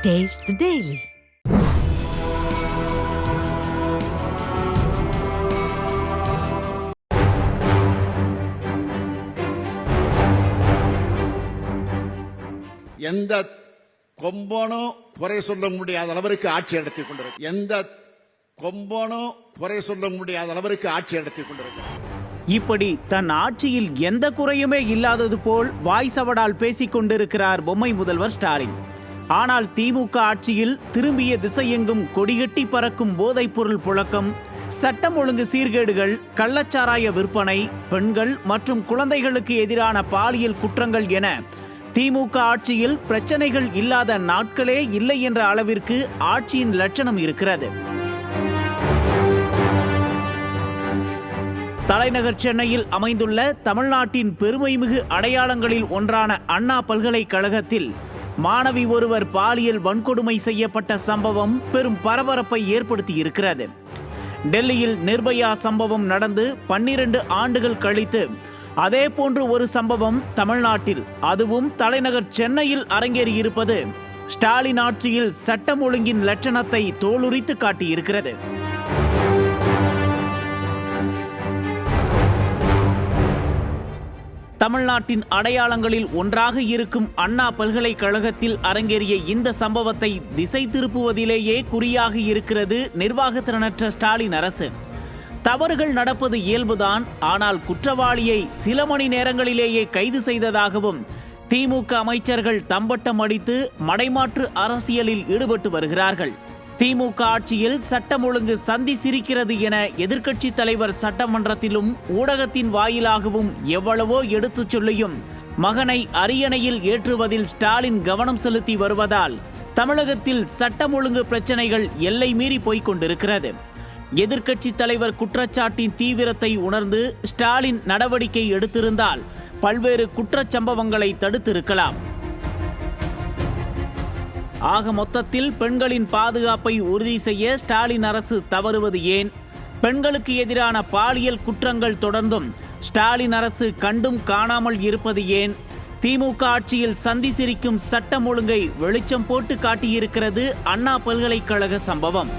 Taste the Daily. எந்த கொம்பனும் குறை சொல்ல முடியாத அளவிற்கு ஆட்சி நடத்திக் கொண்டிருக்கிறார். எந்த கொம்பனும் குறை சொல்ல முடியாத அளவிற்கு ஆட்சி நடத்திக் கொண்டிருக்கிறார். இப்படி தன் ஆட்சியில் எந்த குறையுமே இல்லாதது போல் வாய்சவடால் பேசிக் கொண்டிருக்கிறார் பொம்மை முதல்வர் ஸ்டாலின். ஆனால் திமுக ஆட்சியில் திரும்பிய திசையெங்கும் கொடிகட்டி பறக்கும் போதைப்பொருள் புழக்கம், சட்டம் ஒழுங்கு சீர்கேடுகள், கள்ளச்சாராய விற்பனை, பெண்கள் மற்றும் குழந்தைகளுக்கு எதிரான பாலியல் குற்றங்கள் என திமுக ஆட்சியில் பிரச்சனைகள் இல்லாத நாட்களே இல்லை என்ற அளவிற்கு ஆட்சியின் லட்சணம் இருக்கிறது. தலைநகர் சென்னையில் அமைந்துள்ள தமிழ்நாட்டின் பெருமைமிகு அடையாளங்களில் ஒன்றான அண்ணா பல்கலைக்கழகத்தில் மாணவி ஒருவர் பாலியல் வன்கொடுமை செய்யப்பட்ட சம்பவம் பெரும் பரபரப்பை ஏற்படுத்தியிருக்கிறது. டெல்லியில் நிர்பயா சம்பவம் நடந்து 12 ஆண்டுகள் கழித்து அதே போன்று ஒரு சம்பவம் தமிழ்நாட்டில், அதுவும் தலைநகர் சென்னையில் அரங்கேறியிருப்பது ஸ்டாலின் ஆட்சியில் சட்டம் ஒழுங்கின் லட்சணத்தை தோலுரித்து காட்டியிருக்கிறது. தமிழ்நாட்டின் அடையாளங்களில் ஒன்றாக இருக்கும் அண்ணா பல்கலைக்கழகத்தில் அரங்கேறிய இந்த சம்பவத்தை திசை திருப்புவதிலேயே குறியாக இருக்கிறது நிர்வாகத்திறனற்ற ஸ்டாலின் அரசு. தவறுகள் நடப்பது இயல்புதான், ஆனால் குற்றவாளியை சில மணி நேரங்களிலேயே கைது செய்ததாகவும் திமுக அமைச்சர்கள் தம்பட்டம் அடித்து மடைமாற்று அரசியலில் ஈடுபட்டு வருகிறார்கள். திமுக ஆட்சியில் சட்டம் ஒழுங்கு சந்தி சிரிக்கிறது என எதிர்க்கட்சி தலைவர் சட்டமன்றத்திலும் ஊடகத்தின் வாயிலாகவும் எவ்வளவோ எடுத்துச் சொல்லியும் மகனை அரியணையில் ஏற்றுவதில் ஸ்டாலின் கவனம் செலுத்தி வருவதால் தமிழகத்தில் சட்டம் ஒழுங்கு பிரச்சனைகள் எல்லை மீறி போய்க் கொண்டிருக்கிறது. எதிர்க்கட்சி தலைவர் குற்றச்சாட்டின் தீவிரத்தை உணர்ந்து ஸ்டாலின் நடவடிக்கை எடுத்திருந்தால் பல்வேறு குற்றச்சம்பவங்களை தடுத்திருக்கலாம். ஆக மொத்தத்தில் பெண்களின் பாதுகாப்பை உறுதி செய்ய ஸ்டாலின் அரசு தவறுவது ஏன்? பெண்களுக்கு எதிரான பாலியல் குற்றங்கள் தொடர்ந்தும் ஸ்டாலின் அரசு கண்டும் காணாமல் இருப்பது ஏன்? திமுக ஆட்சியில் சந்தி சிரிக்கும் சட்டம் ஒழுங்கை வெளிச்சம் போட்டு காட்டியிருக்கிறது அண்ணா பல்கலைக்கழக சம்பவம்.